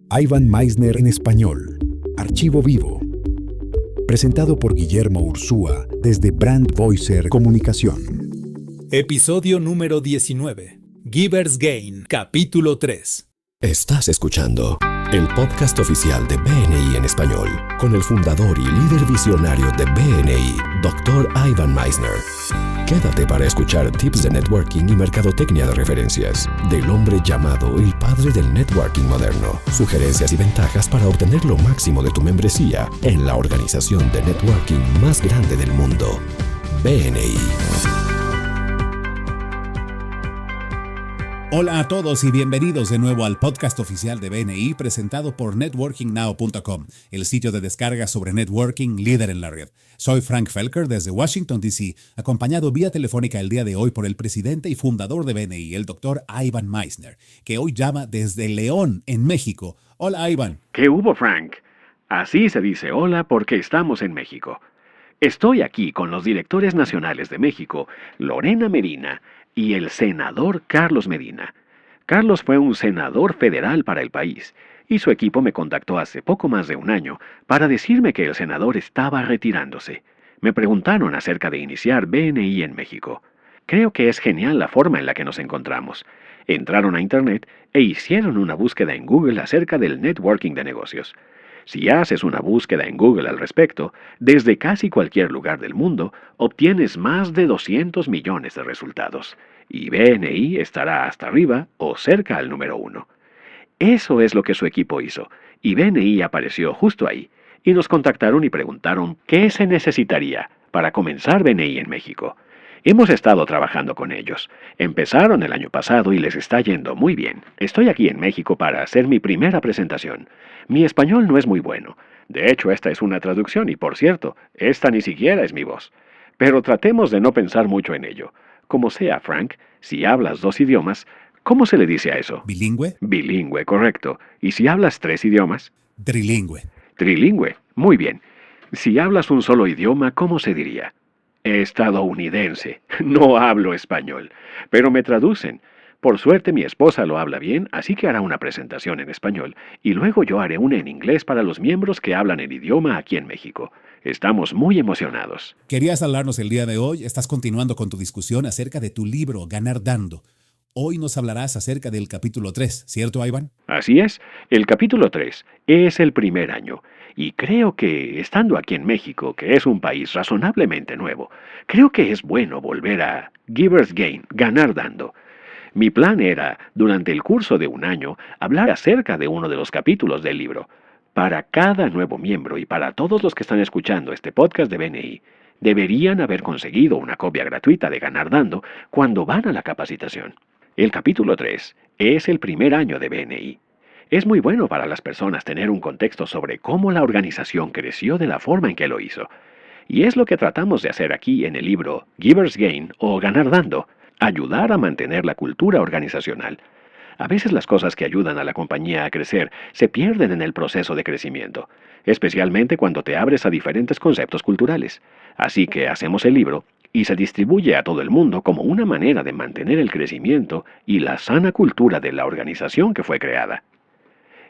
Ivan Misner en español. Archivo vivo. Presentado por Guillermo Ursúa desde Brand Voicer Comunicación. Episodio número 19. Givers Gain, capítulo 3. Estás escuchando el podcast oficial de BNI en español, con el fundador y líder visionario de BNI, Dr. Ivan Misner. Quédate para escuchar tips de networking y mercadotecnia de referencias del hombre llamado el padre del networking moderno. Sugerencias y ventajas para obtener lo máximo de tu membresía en la organización de networking más grande del mundo, BNI. Hola a todos y bienvenidos de nuevo al podcast oficial de BNI presentado por networkingnow.com, el sitio de descarga sobre networking líder en la red. Soy Frank Felker desde Washington, D.C., acompañado vía telefónica el día de hoy por el presidente y fundador de BNI, el Dr. Ivan Misner, que hoy llama desde León, en México. Hola, Ivan. ¿Qué hubo, Frank? Así se dice hola porque estamos en México. Estoy aquí con los directores nacionales de México, Lorena Medina, y el senador Carlos Medina. Carlos fue un senador federal para el país, y su equipo me contactó hace poco más de un año para decirme que el senador estaba retirándose. Me preguntaron acerca de iniciar BNI en México. Creo que es genial la forma en la que nos encontramos. Entraron a Internet e hicieron una búsqueda en Google acerca del networking de negocios. Si haces una búsqueda en Google al respecto, desde casi cualquier lugar del mundo, obtienes más de 200 millones de resultados. Y BNI estará hasta arriba o cerca al número 1. Eso es lo que su equipo hizo, y BNI apareció justo ahí, y nos contactaron y preguntaron qué se necesitaría para comenzar BNI en México. Hemos estado trabajando con ellos. Empezaron el año pasado y les está yendo muy bien. Estoy aquí en México para hacer mi primera presentación. Mi español no es muy bueno. De hecho, esta es una traducción y, por cierto, esta ni siquiera es mi voz. Pero tratemos de no pensar mucho en ello. Como sea, Frank, si hablas 2 idiomas, ¿cómo se le dice a eso? ¿Bilingüe? Bilingüe, correcto. ¿Y si hablas 3 idiomas? Trilingüe. Trilingüe. Muy bien. Si hablas un solo idioma, ¿cómo se diría? Estadounidense. No hablo español, pero me traducen. Por suerte mi esposa lo habla bien, así que hará una presentación en español, y luego yo haré una en inglés para los miembros que hablan el idioma aquí en México. Estamos muy emocionados. Querías hablarnos el día de hoy. Estás continuando con tu discusión acerca de tu libro, Ganar Dando. Hoy nos hablarás acerca del capítulo 3, ¿cierto, Ivan? Así es, el capítulo 3 es el primer año, y creo que, estando aquí en México, que es un país razonablemente nuevo, creo que es bueno volver a Givers Gain, ganar dando. Mi plan era, durante el curso de un año, hablar acerca de uno de los capítulos del libro. Para cada nuevo miembro y para todos los que están escuchando este podcast de BNI, deberían haber conseguido una copia gratuita de Ganar Dando cuando van a la capacitación. El capítulo 3 es el primer año de BNI. Es muy bueno para las personas tener un contexto sobre cómo la organización creció de la forma en que lo hizo. Y es lo que tratamos de hacer aquí en el libro Givers Gain o Ganar Dando, ayudar a mantener la cultura organizacional. A veces las cosas que ayudan a la compañía a crecer se pierden en el proceso de crecimiento, especialmente cuando te abres a diferentes conceptos culturales. Así que hacemos el libro y se distribuye a todo el mundo como una manera de mantener el crecimiento y la sana cultura de la organización que fue creada.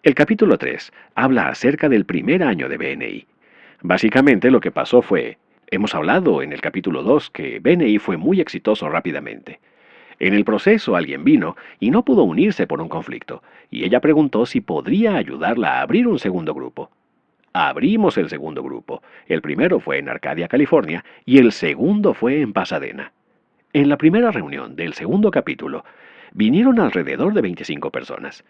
El capítulo 3 habla acerca del primer año de BNI. Básicamente lo que pasó fue, hemos hablado en el capítulo 2 que BNI fue muy exitoso rápidamente. En el proceso alguien vino y no pudo unirse por un conflicto, y ella preguntó si podría ayudarla a abrir un segundo grupo. Abrimos el segundo grupo. El primero fue en Arcadia, California, y el segundo fue en Pasadena. En la primera reunión del segundo capítulo, vinieron alrededor de 25 personas.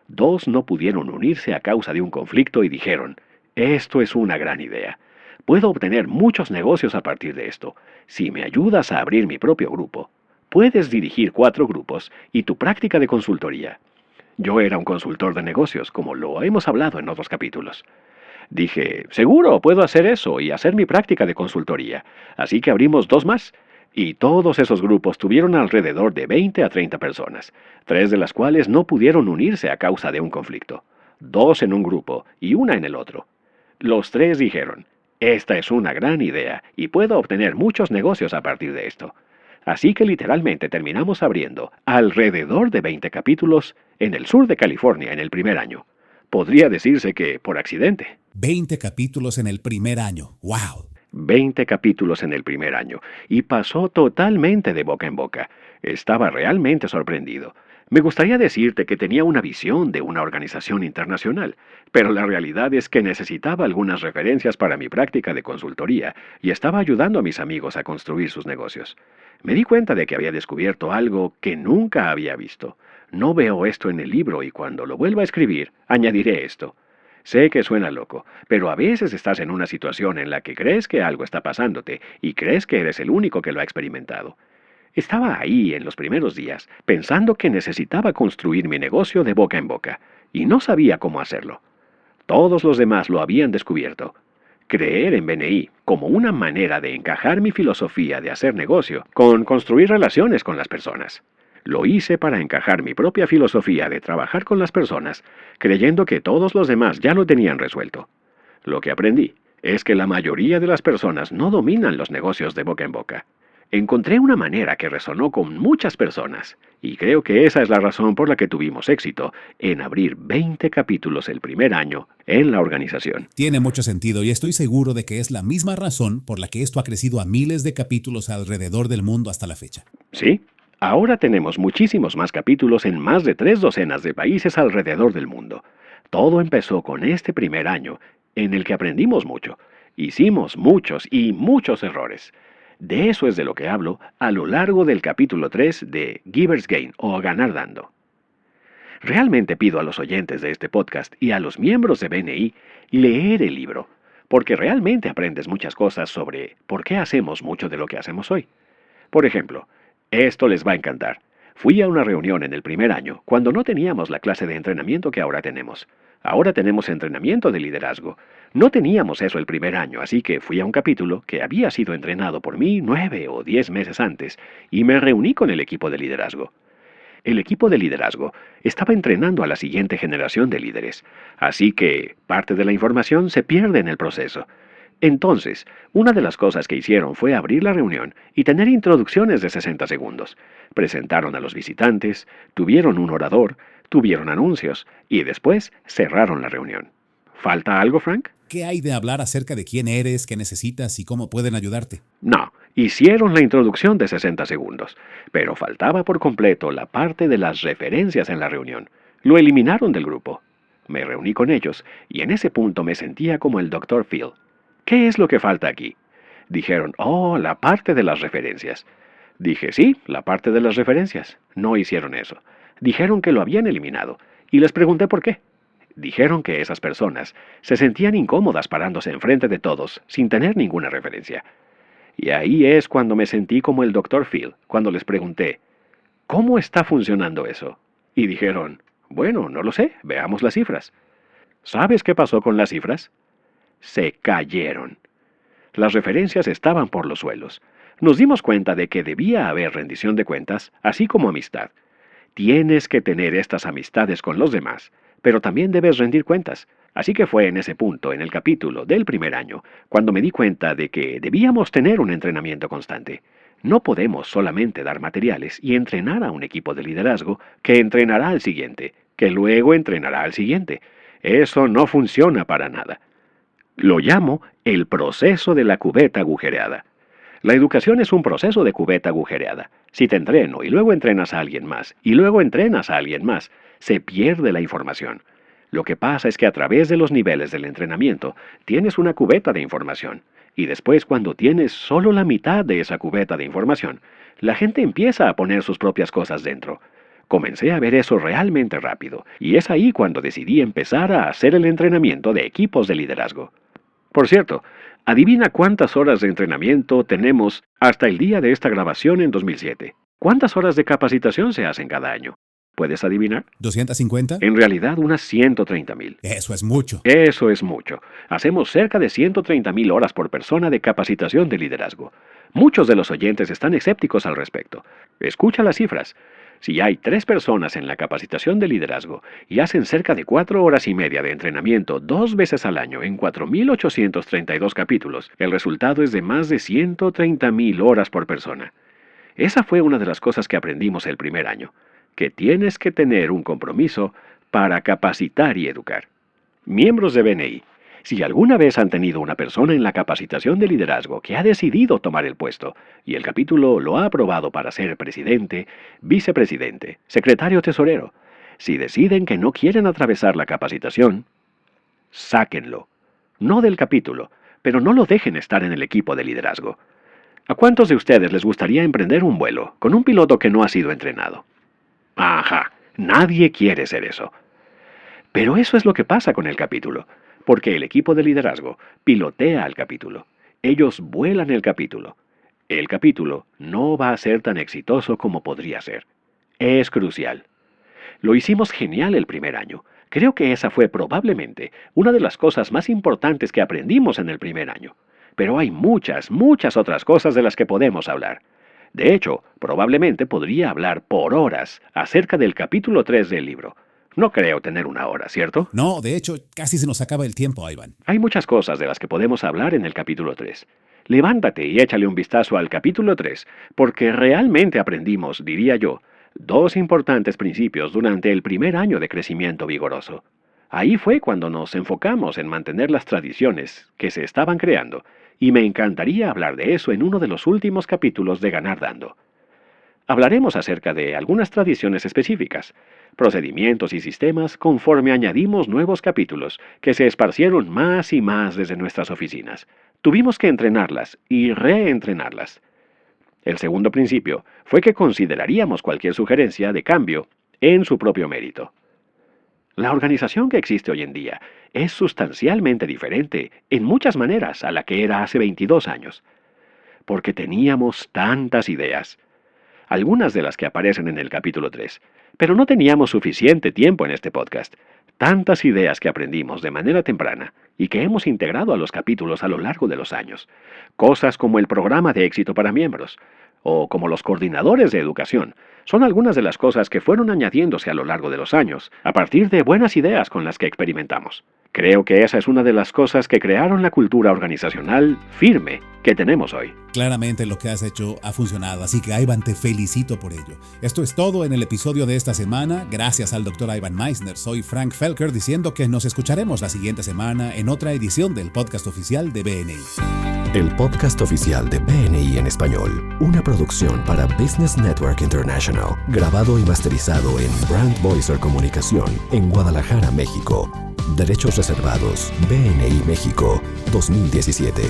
2 no pudieron unirse a causa de un conflicto y dijeron, esto es una gran idea. Puedo obtener muchos negocios a partir de esto. Si me ayudas a abrir mi propio grupo, puedes dirigir 4 grupos y tu práctica de consultoría. Yo era un consultor de negocios, como lo hemos hablado en otros capítulos. Dije, seguro, puedo hacer eso y hacer mi práctica de consultoría. Así que abrimos 2 más. Y todos esos grupos tuvieron alrededor de 20 a 30 personas, 3 de las cuales no pudieron unirse a causa de un conflicto. 2 en un grupo y 1 en el otro. Los 3 dijeron, esta es una gran idea y puedo obtener muchos negocios a partir de esto. Así que literalmente terminamos abriendo alrededor de 20 capítulos en el sur de California en el primer año. Podría decirse que por accidente. 20 capítulos en el primer año. ¡Wow! 20 capítulos en el primer año, y pasó totalmente de boca en boca. Estaba realmente sorprendido. Me gustaría decirte que tenía una visión de una organización internacional, pero la realidad es que necesitaba algunas referencias para mi práctica de consultoría y estaba ayudando a mis amigos a construir sus negocios. Me di cuenta de que había descubierto algo que nunca había visto. No veo esto en el libro y cuando lo vuelva a escribir, añadiré esto. Sé que suena loco, pero a veces estás en una situación en la que crees que algo está pasándote y crees que eres el único que lo ha experimentado. Estaba ahí en los primeros días, pensando que necesitaba construir mi negocio de boca en boca, y no sabía cómo hacerlo. Todos los demás lo habían descubierto. Creer en BNI como una manera de encajar mi filosofía de hacer negocio con construir relaciones con las personas. Lo hice para encajar mi propia filosofía de trabajar con las personas, creyendo que todos los demás ya lo tenían resuelto. Lo que aprendí es que la mayoría de las personas no dominan los negocios de boca en boca. Encontré una manera que resonó con muchas personas, y creo que esa es la razón por la que tuvimos éxito en abrir 20 capítulos el primer año en la organización. Tiene mucho sentido y estoy seguro de que es la misma razón por la que esto ha crecido a miles de capítulos alrededor del mundo hasta la fecha. ¿Sí? Ahora tenemos muchísimos más capítulos en más de 3 docenas de países alrededor del mundo. Todo empezó con este primer año, en el que aprendimos mucho. Hicimos muchos y muchos errores. De eso es de lo que hablo a lo largo del capítulo 3 de Givers Gain o Ganar Dando. Realmente pido a los oyentes de este podcast y a los miembros de BNI leer el libro, porque realmente aprendes muchas cosas sobre por qué hacemos mucho de lo que hacemos hoy. Por ejemplo, esto les va a encantar. Fui a una reunión en el primer año cuando no teníamos la clase de entrenamiento que ahora tenemos. Ahora tenemos entrenamiento de liderazgo. No teníamos eso el primer año, así que fui a un capítulo que había sido entrenado por mí 9 o 10 meses antes y me reuní con el equipo de liderazgo. El equipo de liderazgo estaba entrenando a la siguiente generación de líderes, así que parte de la información se pierde en el proceso. Entonces, una de las cosas que hicieron fue abrir la reunión y tener introducciones de 60 segundos. Presentaron a los visitantes, tuvieron un orador, tuvieron anuncios y después cerraron la reunión. ¿Falta algo, Frank? ¿Qué hay de hablar acerca de quién eres, qué necesitas y cómo pueden ayudarte? No, hicieron la introducción de 60 segundos, pero faltaba por completo la parte de las referencias en la reunión. Lo eliminaron del grupo. Me reuní con ellos y en ese punto me sentía como el Dr. Phil. ¿Qué es lo que falta aquí? Dijeron, la parte de las referencias. Dije, sí, la parte de las referencias. No hicieron eso. Dijeron que lo habían eliminado, y les pregunté por qué. Dijeron que esas personas se sentían incómodas parándose enfrente de todos sin tener ninguna referencia. Y ahí es cuando me sentí como el Dr. Phil, cuando les pregunté, ¿cómo está funcionando eso? Y dijeron, bueno, no lo sé, veamos las cifras. ¿Sabes qué pasó con las cifras? Se cayeron. Las referencias estaban por los suelos. Nos dimos cuenta de que debía haber rendición de cuentas, así como amistad. Tienes que tener estas amistades con los demás, pero también debes rendir cuentas. Así que fue en ese punto, en el capítulo del primer año, cuando me di cuenta de que debíamos tener un entrenamiento constante. No podemos solamente dar materiales y entrenar a un equipo de liderazgo que entrenará al siguiente, que luego entrenará al siguiente. Eso no funciona para nada. Lo llamo el proceso de la cubeta agujereada. La educación es un proceso de cubeta agujereada. Si te entreno y luego entrenas a alguien más, y luego entrenas a alguien más, se pierde la información. Lo que pasa es que a través de los niveles del entrenamiento tienes una cubeta de información, y después cuando tienes solo la mitad de esa cubeta de información, la gente empieza a poner sus propias cosas dentro. Comencé a ver eso realmente rápido, y es ahí cuando decidí empezar a hacer el entrenamiento de equipos de liderazgo. Por cierto, adivina cuántas horas de entrenamiento tenemos hasta el día de esta grabación en 2007. ¿Cuántas horas de capacitación se hacen cada año? ¿Puedes adivinar? ¿250? En realidad, unas 130,000. Eso es mucho. Eso es mucho. Hacemos cerca de 130,000 horas por persona de capacitación de liderazgo. Muchos de los oyentes están escépticos al respecto. Escucha las cifras. Si hay 3 personas en la capacitación de liderazgo y hacen cerca de 4 horas y media de entrenamiento 2 veces al año en 4,832 capítulos, el resultado es de más de 130,000 horas por persona. Esa fue una de las cosas que aprendimos el primer año, que tienes que tener un compromiso para capacitar y educar. Miembros de BNI, si alguna vez han tenido una persona en la capacitación de liderazgo que ha decidido tomar el puesto y el capítulo lo ha aprobado para ser presidente, vicepresidente, secretario tesorero, si deciden que no quieren atravesar la capacitación, sáquenlo. No del capítulo, pero no lo dejen estar en el equipo de liderazgo. ¿A cuántos de ustedes les gustaría emprender un vuelo con un piloto que no ha sido entrenado? Ajá, nadie quiere ser eso. Pero eso es lo que pasa con el capítulo, porque el equipo de liderazgo pilotea el capítulo. Ellos vuelan el capítulo. El capítulo no va a ser tan exitoso como podría ser. Es crucial. Lo hicimos genial el primer año. Creo que esa fue probablemente una de las cosas más importantes que aprendimos en el primer año. Pero hay muchas otras cosas de las que podemos hablar. De hecho, probablemente podría hablar por horas acerca del capítulo 3 del libro. No creo tener una hora, ¿cierto? No, de hecho, casi se nos acaba el tiempo, Ivan. Hay muchas cosas de las que podemos hablar en el capítulo 3. Levántate y échale un vistazo al capítulo 3, porque realmente aprendimos, diría yo, 2 importantes principios durante el primer año de crecimiento vigoroso. Ahí fue cuando nos enfocamos en mantener las tradiciones que se estaban creando, y me encantaría hablar de eso en uno de los últimos capítulos de Ganar Dando. Hablaremos acerca de algunas tradiciones específicas, procedimientos y sistemas conforme añadimos nuevos capítulos que se esparcieron más y más desde nuestras oficinas. Tuvimos que entrenarlas y reentrenarlas. El segundo principio fue que consideraríamos cualquier sugerencia de cambio en su propio mérito. La organización que existe hoy en día es sustancialmente diferente en muchas maneras a la que era hace 22 años, porque teníamos tantas ideas, algunas de las que aparecen en el capítulo 3, pero no teníamos suficiente tiempo en este podcast. Tantas ideas que aprendimos de manera temprana y que hemos integrado a los capítulos a lo largo de los años. Cosas como el programa de éxito para miembros, o como los coordinadores de educación, son algunas de las cosas que fueron añadiéndose a lo largo de los años, a partir de buenas ideas con las que experimentamos. Creo que esa es una de las cosas que crearon la cultura organizacional firme que tenemos hoy. Claramente lo que has hecho ha funcionado, así que Ivan, te felicito por ello. Esto es todo en el episodio de esta semana. Gracias al Dr. Ivan Misner. Soy Frank Felker diciendo que nos escucharemos la siguiente semana en otra edición del podcast oficial de BNI. El podcast oficial de BNI en español, una producción para Business Network International, grabado y masterizado en Brand Voicer Comunicación en Guadalajara, México. Derechos reservados, BNI México, 2017.